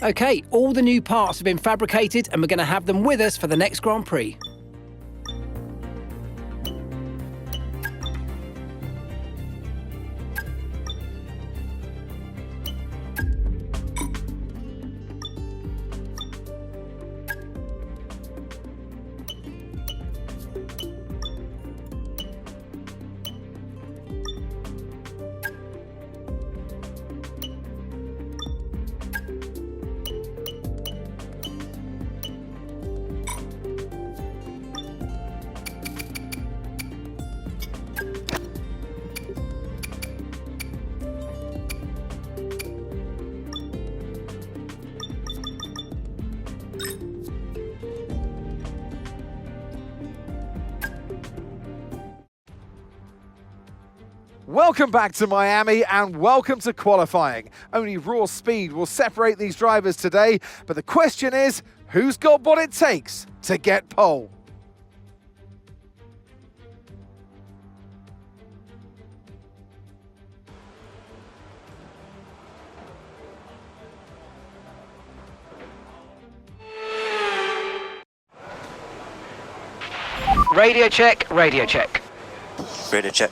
OK, all the new parts have been fabricated and we're going to have them with us for the next Grand Prix. Welcome back to Miami and welcome to qualifying. Only raw speed will separate these drivers today, but the question is, who's got what it takes to get pole? Radio check, radio check. Radio check.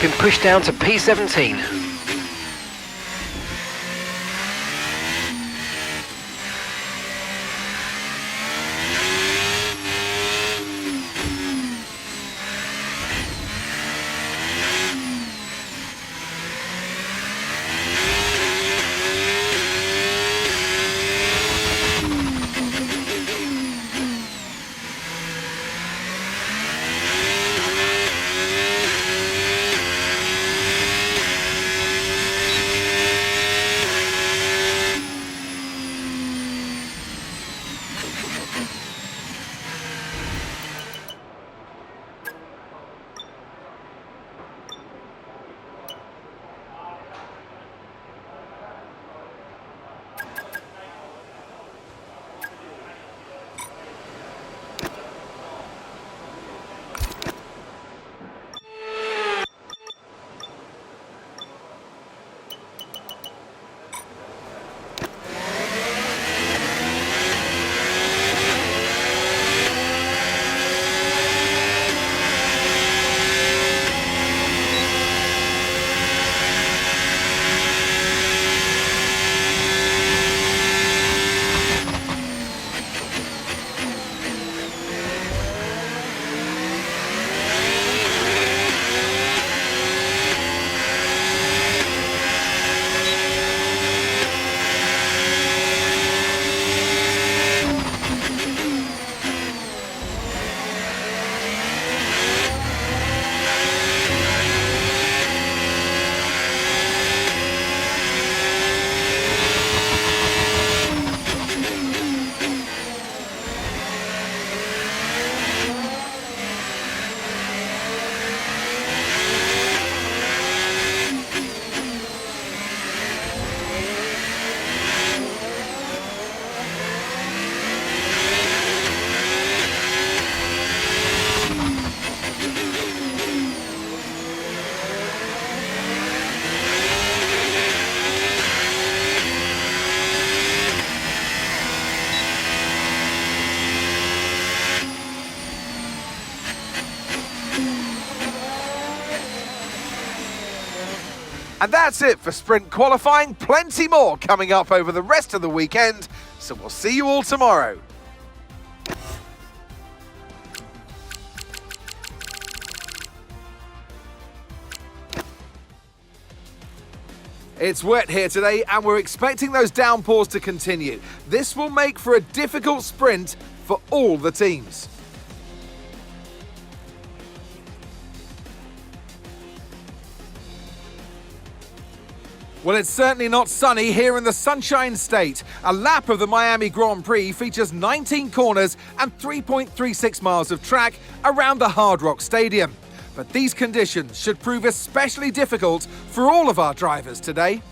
We've been pushed down to P17. And that's it for sprint qualifying. Plenty more coming up over the rest of the weekend. So we'll see you all tomorrow. It's wet here today and we're expecting those downpours to continue. This will make for a difficult sprint for all the teams. Well, it's certainly not sunny here in the Sunshine State. A lap of the Miami Grand Prix features 19 corners and 3.36 miles of track around the Hard Rock Stadium. But these conditions should prove especially difficult for all of our drivers today.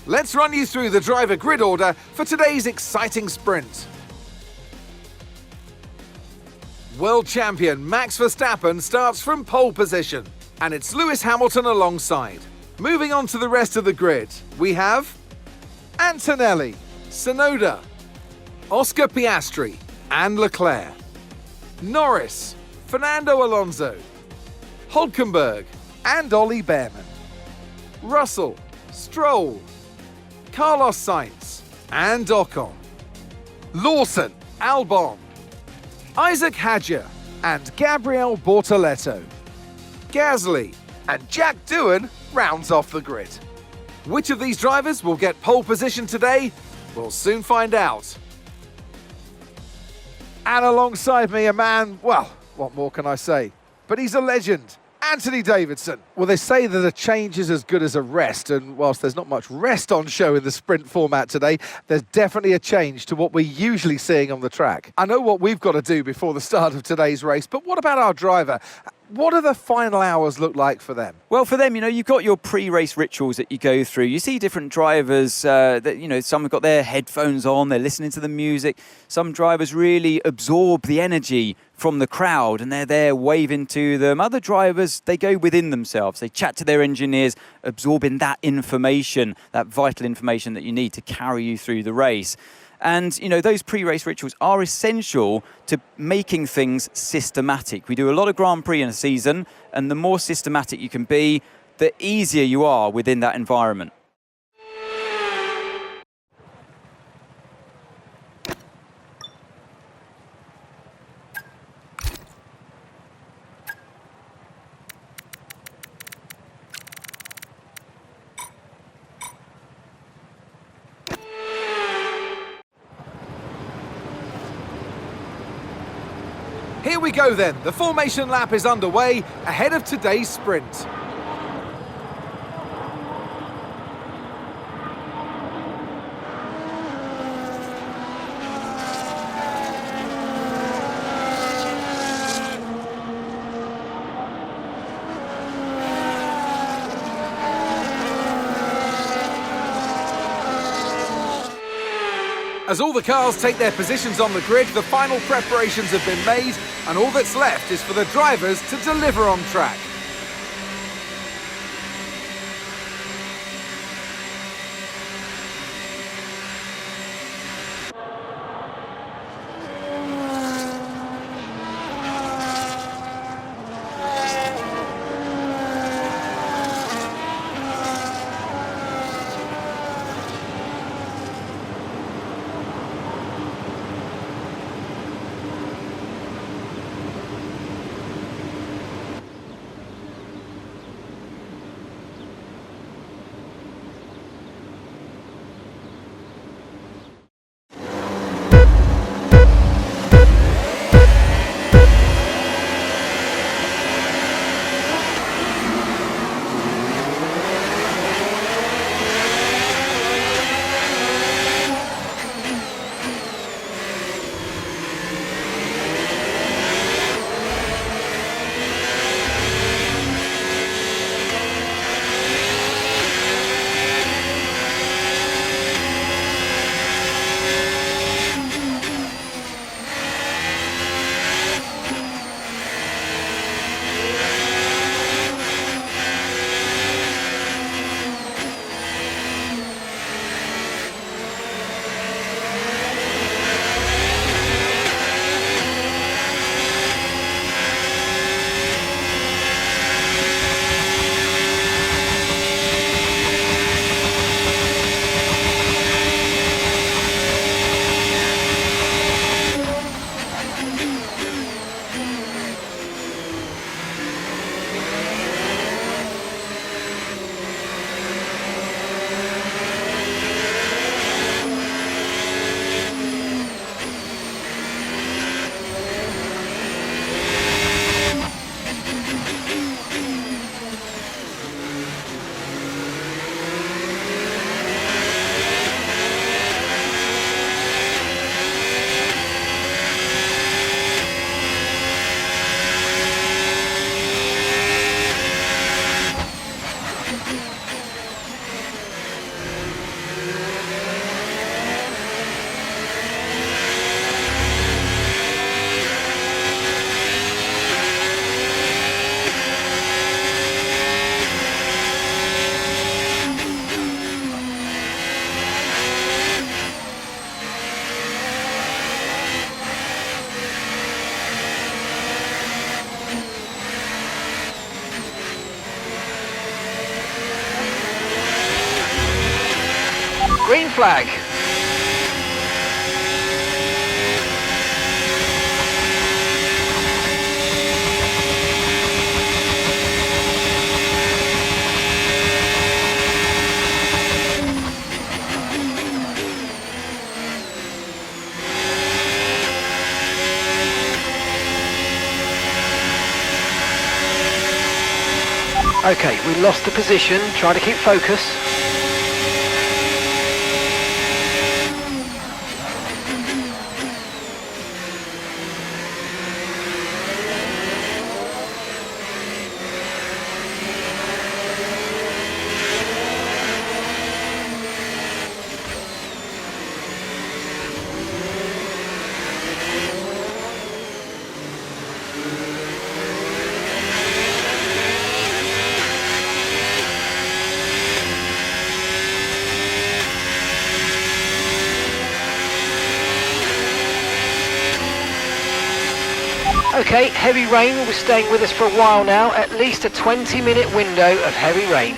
Let's run you through the driver grid order for today's exciting sprint. World champion Max Verstappen starts from pole position, and it's Lewis Hamilton alongside. Moving on to the rest of the grid, we have Antonelli, Tsunoda, Oscar Piastri and Leclerc, Norris, Fernando Alonso, Hülkenberg and Ollie Behrman, Russell, Stroll, Carlos Sainz and Ocon, Lawson, Albon, Isaac Hadjar and Gabriel Bortoleto, Gasly and Jack Doohan rounds off the grid. Which of these drivers will get pole position today? We'll soon find out. And alongside me, a man, well, what more can I say? But he's a legend, Anthony Davidson. Well, they say that a change is as good as a rest, and whilst there's not much rest on show in the sprint format today, there's definitely a change to what we're usually seeing on the track. I know what we've got to do before the start of today's race, but what about our driver? What do the final hours look like for them? Well, for them, you've got your pre-race rituals that you go through. You see different drivers that, some have got their headphones on, they're listening to the music. Some drivers really absorb the energy from the crowd and they're there waving to them. Other drivers, they go within themselves. They chat to their engineers, absorbing that information, that vital information that you need to carry you through the race. And, those pre-race rituals are essential to making things systematic. We do a lot of Grand Prix in a season, and the more systematic you can be, the easier you are within that environment. Here we go then, the formation lap is underway ahead of today's sprint. As all the cars take their positions on the grid, the final preparations have been made, and all that's left is for the drivers to deliver on track. flag. Okay, we lost the position. Try to keep focus. Okay, heavy rain will be staying with us for a while now, at least a 20-minute window of heavy rain.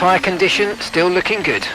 Tyre condition still looking good.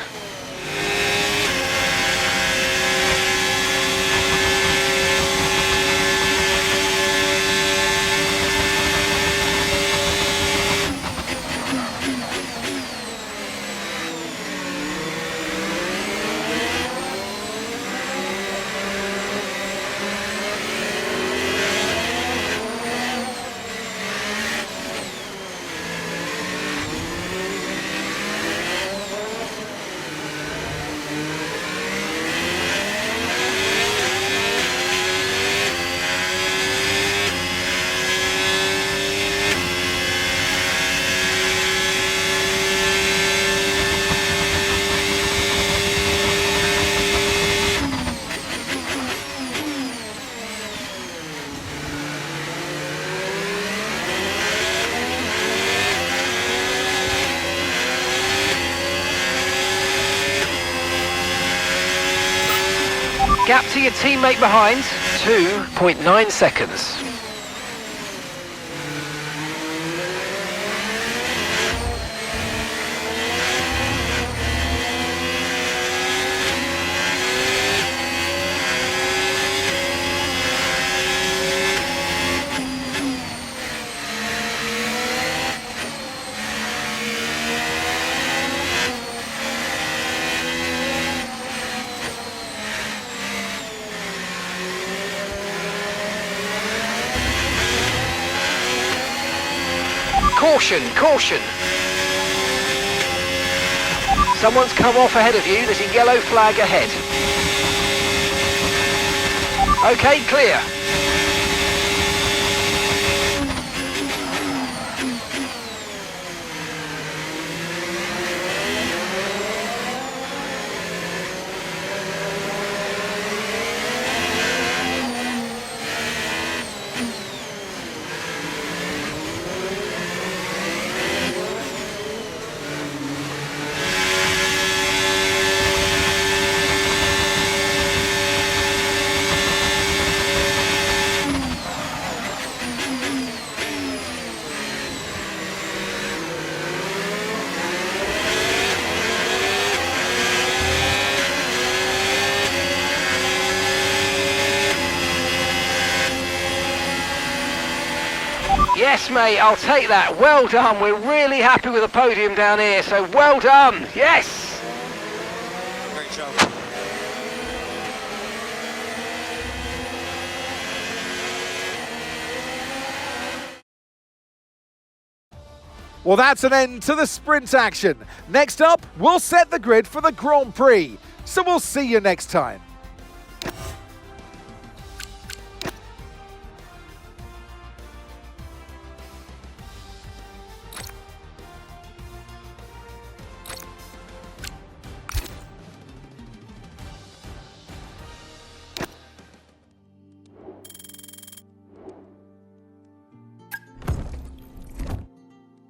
Gap to your teammate behind, 2.9 seconds. Caution, caution. Someone's come off ahead of you. There's a yellow flag ahead. Okay, clear. Yes, mate, I'll take that. Well done. We're really happy with the podium down here, so well done. Yes. Great job. Well, that's an end to the sprint action. Next up, we'll set the grid for the Grand Prix. So we'll see you next time.